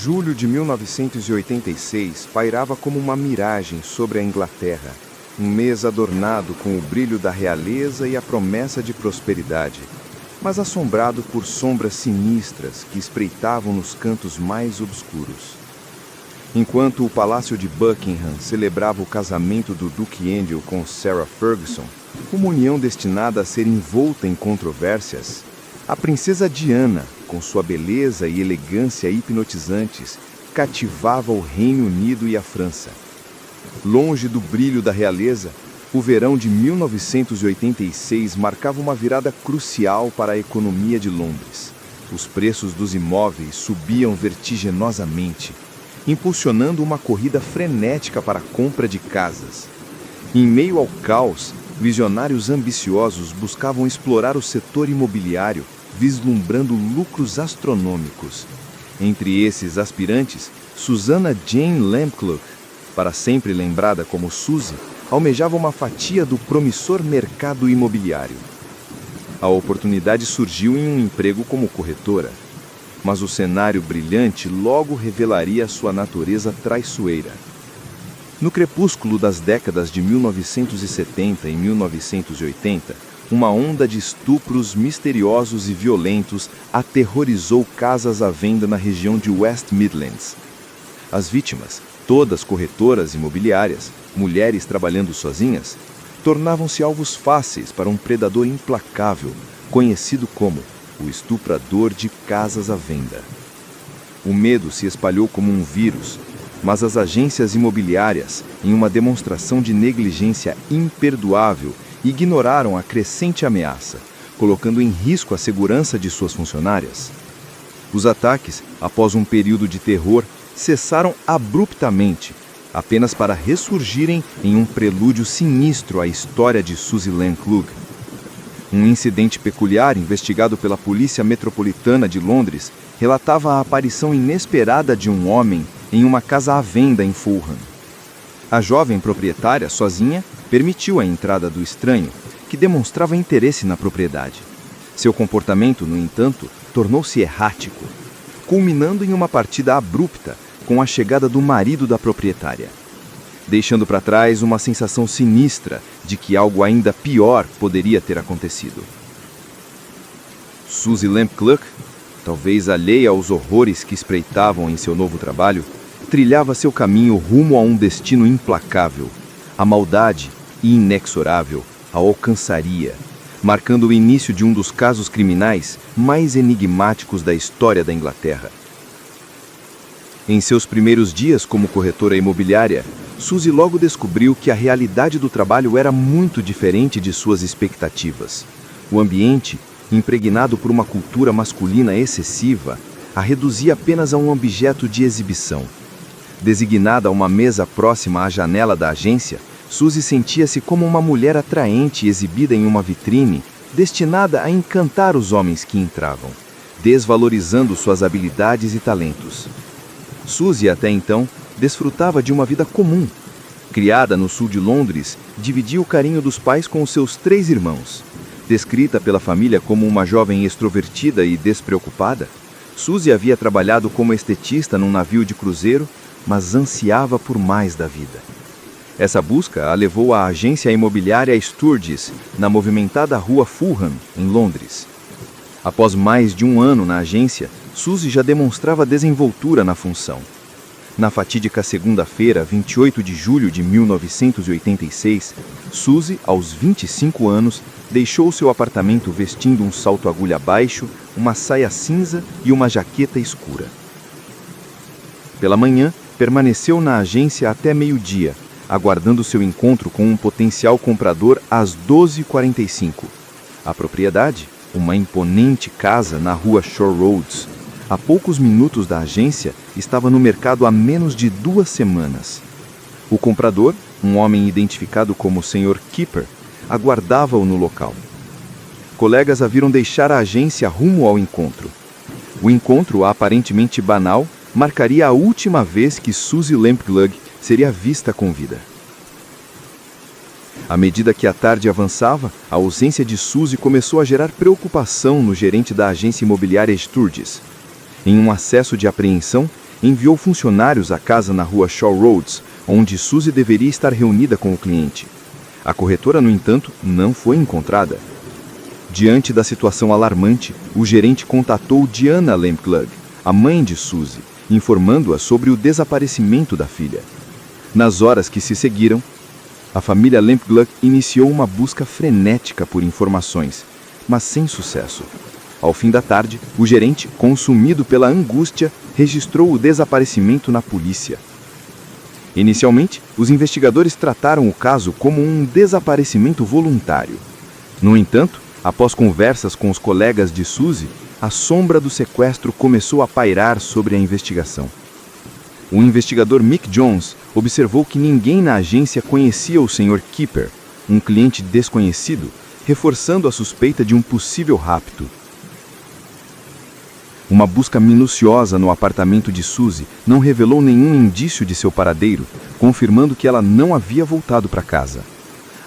Julho de 1986 pairava como uma miragem sobre a Inglaterra, um mês adornado com o brilho da realeza e a promessa de prosperidade, mas assombrado por sombras sinistras que espreitavam nos cantos mais obscuros. Enquanto o Palácio de Buckingham celebrava o casamento do Duque Andrew com Sarah Ferguson, uma união destinada a ser envolta em controvérsias, a princesa Diana, com sua beleza e elegância hipnotizantes, cativava o Reino Unido e a França. Longe do brilho da realeza, o verão de 1986 marcava uma virada crucial para a economia de Londres. Os preços dos imóveis subiam vertiginosamente, impulsionando uma corrida frenética para a compra de casas. Em meio ao caos, visionários ambiciosos buscavam explorar o setor imobiliário, vislumbrando lucros astronômicos. Entre esses aspirantes, Susanna Jane Lamplugh, para sempre lembrada como Suzy, almejava uma fatia do promissor mercado imobiliário. A oportunidade surgiu em um emprego como corretora, mas o cenário brilhante logo revelaria sua natureza traiçoeira. No crepúsculo das décadas de 1970 e 1980, uma onda de estupros misteriosos e violentos aterrorizou casas à venda na região de West Midlands. As vítimas, todas corretoras imobiliárias, mulheres trabalhando sozinhas, tornavam-se alvos fáceis para um predador implacável, conhecido como o estuprador de casas à venda. O medo se espalhou como um vírus, mas as agências imobiliárias, em uma demonstração de negligência imperdoável, ignoraram a crescente ameaça, colocando em risco a segurança de suas funcionárias. Os ataques, após um período de terror, cessaram abruptamente, apenas para ressurgirem em um prelúdio sinistro à história de Suzy Lamplugh. Um incidente peculiar investigado pela Polícia Metropolitana de Londres relatava a aparição inesperada de um homem em uma casa à venda em Fulham. A jovem proprietária, sozinha, permitiu a entrada do estranho, que demonstrava interesse na propriedade. Seu comportamento, no entanto, tornou-se errático, culminando em uma partida abrupta com a chegada do marido da proprietária, deixando para trás uma sensação sinistra de que algo ainda pior poderia ter acontecido. Suzy Lamplugh, talvez alheia aos horrores que espreitavam em seu novo trabalho, trilhava seu caminho rumo a um destino implacável. A maldade, inexorável, a alcançaria, marcando o início de um dos casos criminais mais enigmáticos da história da Inglaterra. Em seus primeiros dias como corretora imobiliária, Suzy logo descobriu que a realidade do trabalho era muito diferente de suas expectativas. O ambiente, impregnado por uma cultura masculina excessiva, a reduzia apenas a um objeto de exibição. Designada a uma mesa próxima à janela da agência, Suzy sentia-se como uma mulher atraente exibida em uma vitrine, destinada a encantar os homens que entravam, desvalorizando suas habilidades e talentos. Suzy, até então, desfrutava de uma vida comum. Criada no sul de Londres, dividia o carinho dos pais com os seus 3 irmãos. Descrita pela família como uma jovem extrovertida e despreocupada, Suzy havia trabalhado como estetista num navio de cruzeiro, mas ansiava por mais da vida. Essa busca a levou à agência imobiliária Sturgis, na movimentada rua Fulham, em Londres. Após mais de um ano na agência, Suzy já demonstrava desenvoltura na função. Na fatídica segunda-feira, 28 de julho de 1986, Suzy, aos 25 anos, deixou seu apartamento vestindo um salto agulha baixo, uma saia cinza e uma jaqueta escura. Pela manhã, permaneceu na agência até meio-dia, aguardando seu encontro com um potencial comprador às 12h45. A propriedade, uma imponente casa na rua Shore Roads, a poucos minutos da agência, estava no mercado há menos de 2 semanas. O comprador, um homem identificado como Sr. Keeper, aguardava-o no local. Colegas a viram deixar a agência rumo ao encontro. O encontro, aparentemente banal, marcaria a última vez que Suzy Lamplugh seria vista com vida. À medida que a tarde avançava, a ausência de Suzy começou a gerar preocupação no gerente da agência imobiliária Sturgis. Em um acesso de apreensão, enviou funcionários à casa na rua Shaw Roads, onde Suzy deveria estar reunida com o cliente. A corretora, no entanto, não foi encontrada. Diante da situação alarmante, o gerente contatou Diana Lempglug, a mãe de Suzy, informando-a sobre o desaparecimento da filha. Nas horas que se seguiram, a família Lempglug iniciou uma busca frenética por informações, mas sem sucesso. Ao fim da tarde, o gerente, consumido pela angústia, registrou o desaparecimento na polícia. Inicialmente, os investigadores trataram o caso como um desaparecimento voluntário. No entanto, após conversas com os colegas de Suzy, a sombra do sequestro começou a pairar sobre a investigação. O investigador Mick Jones observou que ninguém na agência conhecia o Sr. Keeper, um cliente desconhecido, reforçando a suspeita de um possível rapto. Uma busca minuciosa no apartamento de Suzy não revelou nenhum indício de seu paradeiro, confirmando que ela não havia voltado para casa.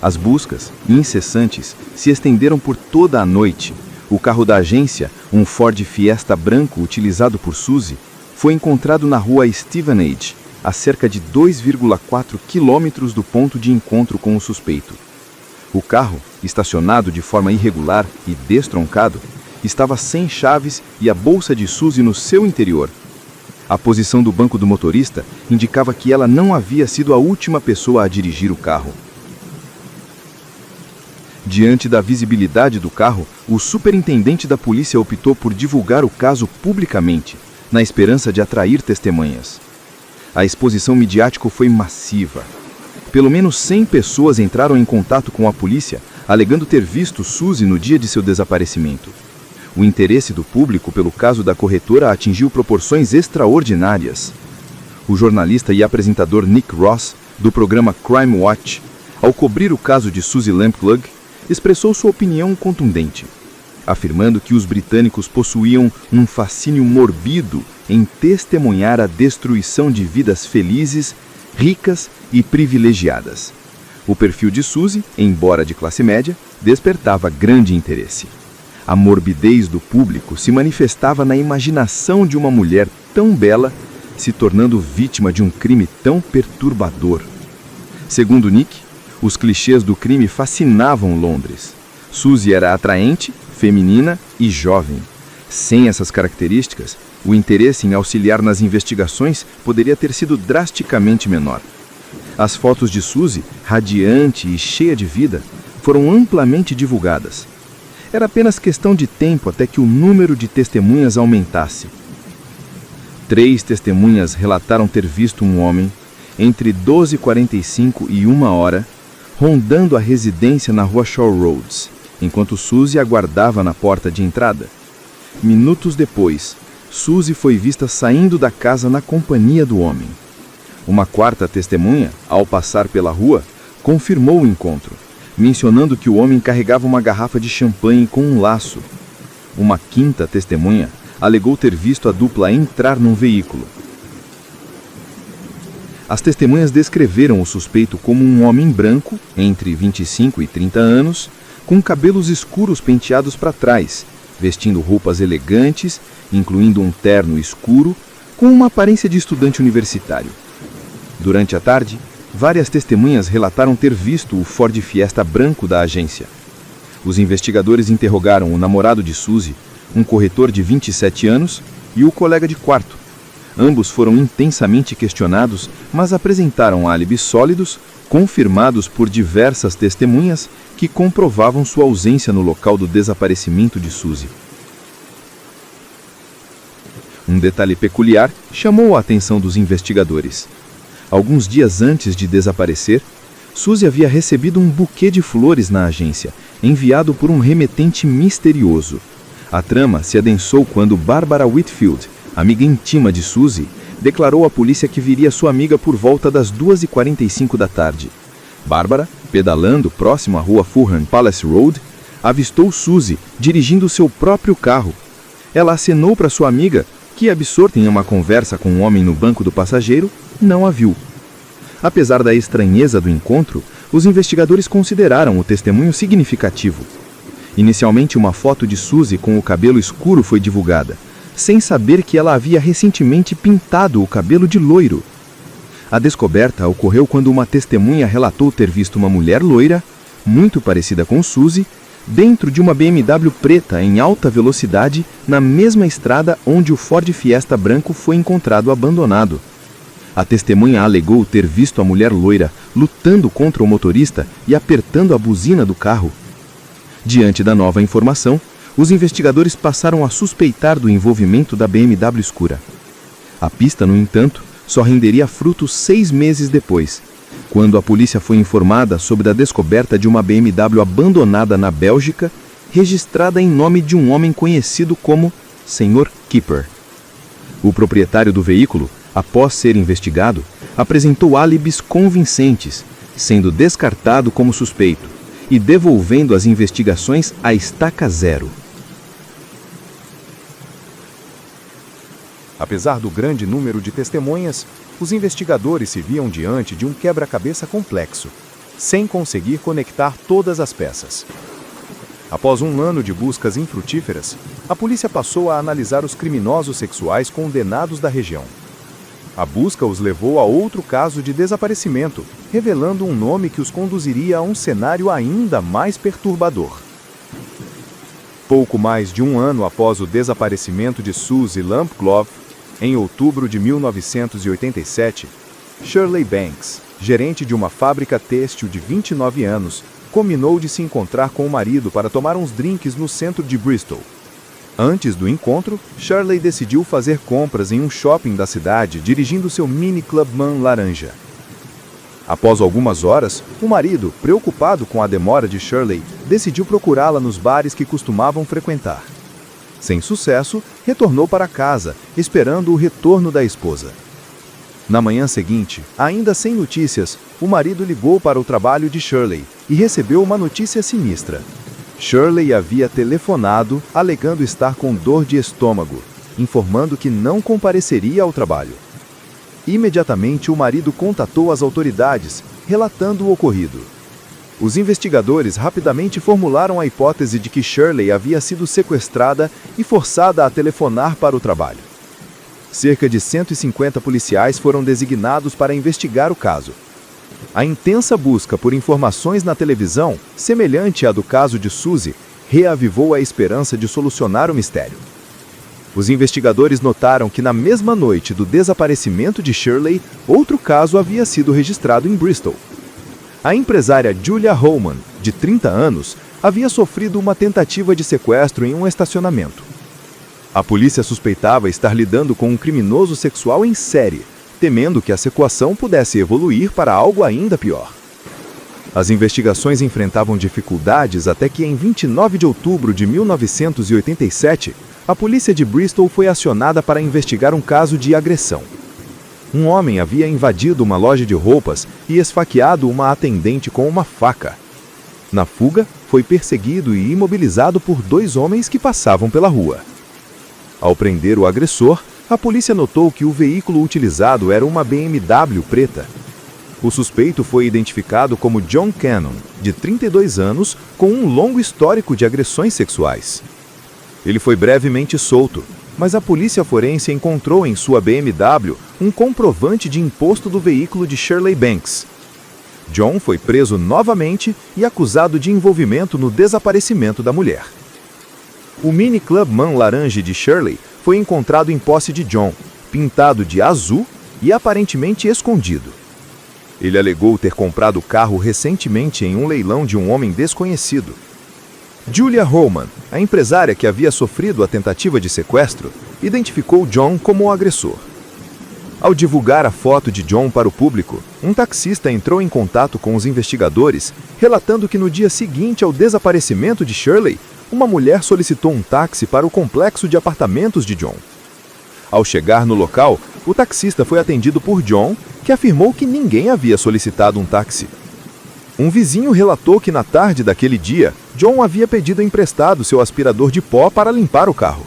As buscas, incessantes, se estenderam por toda a noite. O carro da agência, um Ford Fiesta branco utilizado por Suzy, foi encontrado na rua Stevenage, a cerca de 2,4 quilômetros do ponto de encontro com o suspeito. O carro, estacionado de forma irregular e destroncado, estava sem chaves e a bolsa de Suzy no seu interior. A posição do banco do motorista indicava que ela não havia sido a última pessoa a dirigir o carro. Diante da visibilidade do carro, o superintendente da polícia optou por divulgar o caso publicamente, na esperança de atrair testemunhas. A exposição midiática foi massiva. Pelo menos 100 pessoas entraram em contato com a polícia, alegando ter visto Suzy no dia de seu desaparecimento. O interesse do público pelo caso da corretora atingiu proporções extraordinárias. O jornalista e apresentador Nick Ross, do programa Crime Watch, ao cobrir o caso de Suzy Lempglug, expressou sua opinião contundente, afirmando que os britânicos possuíam um fascínio morbido em testemunhar a destruição de vidas felizes, ricas e privilegiadas. O perfil de Suzy, embora de classe média, despertava grande interesse. A morbidez do público se manifestava na imaginação de uma mulher tão bela se tornando vítima de um crime tão perturbador. Segundo Nick, os clichês do crime fascinavam Londres. Suzy era atraente, feminina e jovem. Sem essas características, o interesse em auxiliar nas investigações poderia ter sido drasticamente menor. As fotos de Suzy, radiante e cheia de vida, foram amplamente divulgadas. Era apenas questão de tempo até que o número de testemunhas aumentasse. 3 testemunhas relataram ter visto um homem, entre 12h45 e 1h, rondando a residência na rua Shaw Roads, enquanto Suzy aguardava na porta de entrada. Minutos depois, Suzy foi vista saindo da casa na companhia do homem. Uma 4ª testemunha, ao passar pela rua, confirmou o encontro, mencionando que o homem carregava uma garrafa de champanhe com um laço. Uma 5ª testemunha alegou ter visto a dupla entrar num veículo. As testemunhas descreveram o suspeito como um homem branco, entre 25 e 30 anos, com cabelos escuros penteados para trás, vestindo roupas elegantes, incluindo um terno escuro, com uma aparência de estudante universitário. Durante a tarde, várias testemunhas relataram ter visto o Ford Fiesta branco da agência. Os investigadores interrogaram o namorado de Suzy, um corretor de 27 anos, e o colega de quarto. Ambos foram intensamente questionados, mas apresentaram álibis sólidos, confirmados por diversas testemunhas que comprovavam sua ausência no local do desaparecimento de Suzy. Um detalhe peculiar chamou a atenção dos investigadores. Alguns dias antes de desaparecer, Suzy havia recebido um buquê de flores na agência, enviado por um remetente misterioso. A trama se adensou quando Barbara Whitfield, amiga íntima de Suzy, declarou à polícia que viria sua amiga por volta das 2h45 da tarde. Barbara, pedalando próximo à rua Fulham Palace Road, avistou Suzy dirigindo seu próprio carro. Ela acenou para sua amiga, que, absorta em uma conversa com um homem no banco do passageiro, não a viu. Apesar da estranheza do encontro, os investigadores consideraram o testemunho significativo. Inicialmente, uma foto de Suzy com o cabelo escuro foi divulgada, sem saber que ela havia recentemente pintado o cabelo de loiro. A descoberta ocorreu quando uma testemunha relatou ter visto uma mulher loira, muito parecida com Suzy, dentro de uma BMW preta em alta velocidade na mesma estrada onde o Ford Fiesta branco foi encontrado abandonado. A testemunha alegou ter visto a mulher loira lutando contra o motorista e apertando a buzina do carro. Diante da nova informação, os investigadores passaram a suspeitar do envolvimento da BMW escura. A pista, no entanto, só renderia frutos 6 meses depois, quando a polícia foi informada sobre a descoberta de uma BMW abandonada na Bélgica, registrada em nome de um homem conhecido como Sr. Kipper. O proprietário do veículo, após ser investigado, apresentou álibis convincentes, sendo descartado como suspeito e devolvendo as investigações à estaca zero. Apesar do grande número de testemunhas, os investigadores se viam diante de um quebra-cabeça complexo, sem conseguir conectar todas as peças. Após um ano de buscas infrutíferas, a polícia passou a analisar os criminosos sexuais condenados da região. A busca os levou a outro caso de desaparecimento, revelando um nome que os conduziria a um cenário ainda mais perturbador. Pouco mais de um ano após o desaparecimento de Suzy Lampclove, em outubro de 1987, Shirley Banks, gerente de uma fábrica têxtil de 29 anos, combinou de se encontrar com o marido para tomar uns drinks no centro de Bristol. Antes do encontro, Shirley decidiu fazer compras em um shopping da cidade, dirigindo seu Mini Clubman laranja. Após algumas horas, o marido, preocupado com a demora de Shirley, decidiu procurá-la nos bares que costumavam frequentar. Sem sucesso, retornou para casa, esperando o retorno da esposa. Na manhã seguinte, ainda sem notícias, o marido ligou para o trabalho de Shirley e recebeu uma notícia sinistra. Shirley havia telefonado, alegando estar com dor de estômago, informando que não compareceria ao trabalho. Imediatamente, o marido contatou as autoridades, relatando o ocorrido. Os investigadores rapidamente formularam a hipótese de que Shirley havia sido sequestrada e forçada a telefonar para o trabalho. Cerca de 150 policiais foram designados para investigar o caso. A intensa busca por informações na televisão, semelhante à do caso de Suzy, reavivou a esperança de solucionar o mistério. Os investigadores notaram que na mesma noite do desaparecimento de Shirley, outro caso havia sido registrado em Bristol. A empresária Julia Holman, de 30 anos, havia sofrido uma tentativa de sequestro em um estacionamento. A polícia suspeitava estar lidando com um criminoso sexual em série, temendo que a situação pudesse evoluir para algo ainda pior. As investigações enfrentavam dificuldades até que, em 29 de outubro de 1987, a polícia de Bristol foi acionada para investigar um caso de agressão. Um homem havia invadido uma loja de roupas e esfaqueado uma atendente com uma faca. Na fuga, foi perseguido e imobilizado por 2 homens que passavam pela rua. Ao prender o agressor, a polícia notou que o veículo utilizado era uma BMW preta. O suspeito foi identificado como John Cannon, de 32 anos, com um longo histórico de agressões sexuais. Ele foi brevemente solto, mas a polícia forense encontrou em sua BMW um comprovante de imposto do veículo de Shirley Banks. John foi preso novamente e acusado de envolvimento no desaparecimento da mulher. O Mini Clubman laranja de Shirley foi encontrado em posse de John, pintado de azul e aparentemente escondido. Ele alegou ter comprado o carro recentemente em um leilão de um homem desconhecido. Julia Holman, a empresária que havia sofrido a tentativa de sequestro, identificou John como o agressor. Ao divulgar a foto de John para o público, um taxista entrou em contato com os investigadores, relatando que no dia seguinte ao desaparecimento de Shirley, uma mulher solicitou um táxi para o complexo de apartamentos de John. Ao chegar no local, o taxista foi atendido por John, que afirmou que ninguém havia solicitado um táxi. Um vizinho relatou que na tarde daquele dia, John havia pedido emprestado seu aspirador de pó para limpar o carro.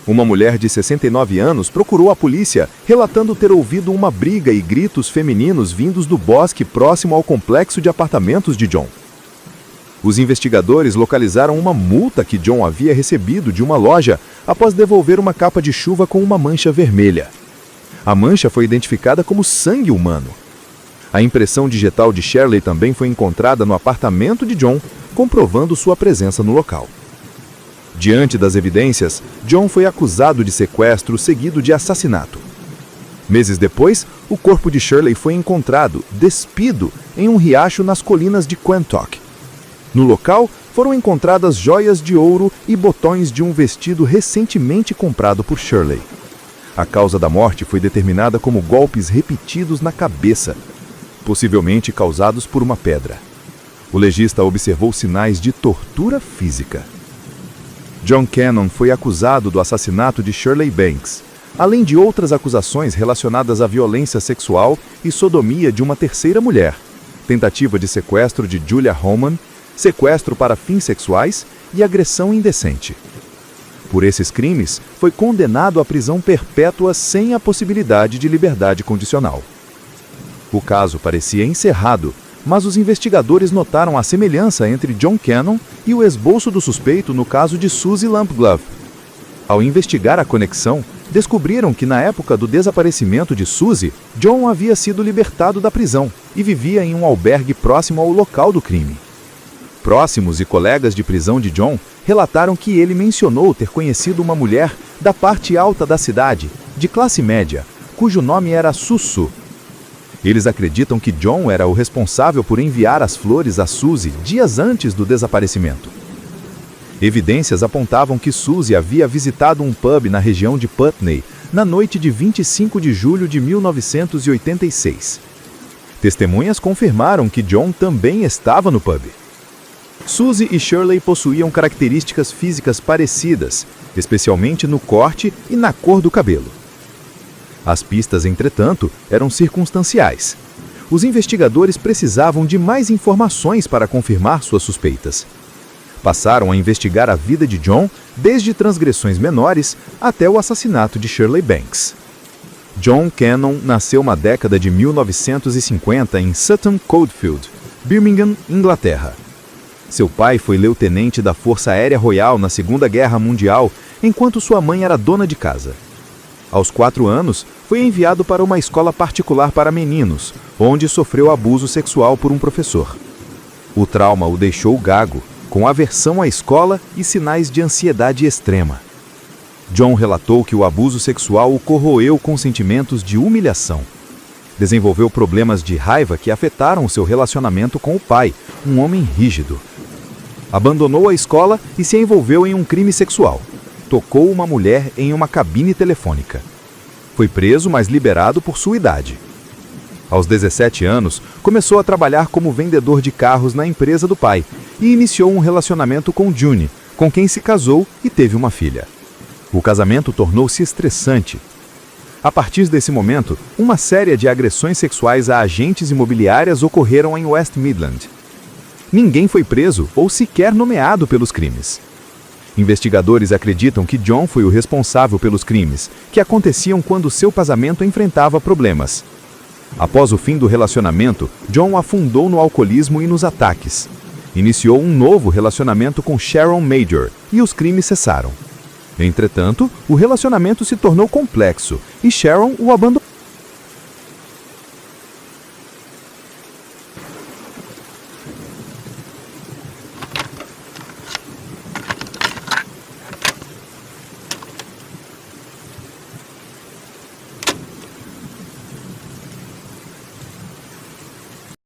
Uma mulher de 69 anos procurou a polícia, relatando ter ouvido uma briga e gritos femininos vindos do bosque próximo ao complexo de apartamentos de John. Os investigadores localizaram uma multa que John havia recebido de uma loja após devolver uma capa de chuva com uma mancha vermelha. A mancha foi identificada como sangue humano. A impressão digital de Shirley também foi encontrada no apartamento de John, comprovando sua presença no local. Diante das evidências, John foi acusado de sequestro seguido de assassinato. Meses depois, o corpo de Shirley foi encontrado, despido, em um riacho nas colinas de Quantock. No local, foram encontradas joias de ouro e botões de um vestido recentemente comprado por Shirley. A causa da morte foi determinada como golpes repetidos na cabeça, possivelmente causados por uma pedra. O legista observou sinais de tortura física. John Cannon foi acusado do assassinato de Shirley Banks, além de outras acusações relacionadas à violência sexual e sodomia de uma terceira mulher, tentativa de sequestro de Julia Holman, sequestro para fins sexuais e agressão indecente. Por esses crimes, foi condenado à prisão perpétua sem a possibilidade de liberdade condicional. O caso parecia encerrado, mas os investigadores notaram a semelhança entre John Cannon e o esboço do suspeito no caso de Suzy Lampglove. Ao investigar a conexão, descobriram que na época do desaparecimento de Suzy, John havia sido libertado da prisão e vivia em um albergue próximo ao local do crime. Próximos e colegas de prisão de John relataram que ele mencionou ter conhecido uma mulher da parte alta da cidade, de classe média, cujo nome era Sussu. Eles acreditam que John era o responsável por enviar as flores a Suzy dias antes do desaparecimento. Evidências apontavam que Suzy havia visitado um pub na região de Putney na noite de 25 de julho de 1986. Testemunhas confirmaram que John também estava no pub. Suzy e Shirley possuíam características físicas parecidas, especialmente no corte e na cor do cabelo. As pistas, entretanto, eram circunstanciais. Os investigadores precisavam de mais informações para confirmar suas suspeitas. Passaram a investigar a vida de John, desde transgressões menores até o assassinato de Shirley Banks. John Cannon nasceu na década de 1950 em Sutton Coldfield, Birmingham, Inglaterra. Seu pai foi lieutenante da Força Aérea Royal na Segunda Guerra Mundial, enquanto sua mãe era dona de casa. Aos 4 anos, foi enviado para uma escola particular para meninos, onde sofreu abuso sexual por um professor. O trauma o deixou gago, com aversão à escola e sinais de ansiedade extrema. John relatou que o abuso sexual o corroeu com sentimentos de humilhação. Desenvolveu problemas de raiva que afetaram seu relacionamento com o pai, um homem rígido. Abandonou a escola e se envolveu em um crime sexual. Tocou uma mulher em uma cabine telefônica. Foi preso, mas liberado por sua idade. Aos 17 anos, começou a trabalhar como vendedor de carros na empresa do pai e iniciou um relacionamento com June, com quem se casou e teve uma filha. O casamento tornou-se estressante. A partir desse momento, uma série de agressões sexuais a agentes imobiliárias ocorreram em West Midland. Ninguém foi preso ou sequer nomeado pelos crimes. Investigadores acreditam que John foi o responsável pelos crimes, que aconteciam quando seu casamento enfrentava problemas. Após o fim do relacionamento, John afundou no alcoolismo e nos ataques. Iniciou um novo relacionamento com Sharon Major e os crimes cessaram. Entretanto, o relacionamento se tornou complexo e Sharon o abandonou.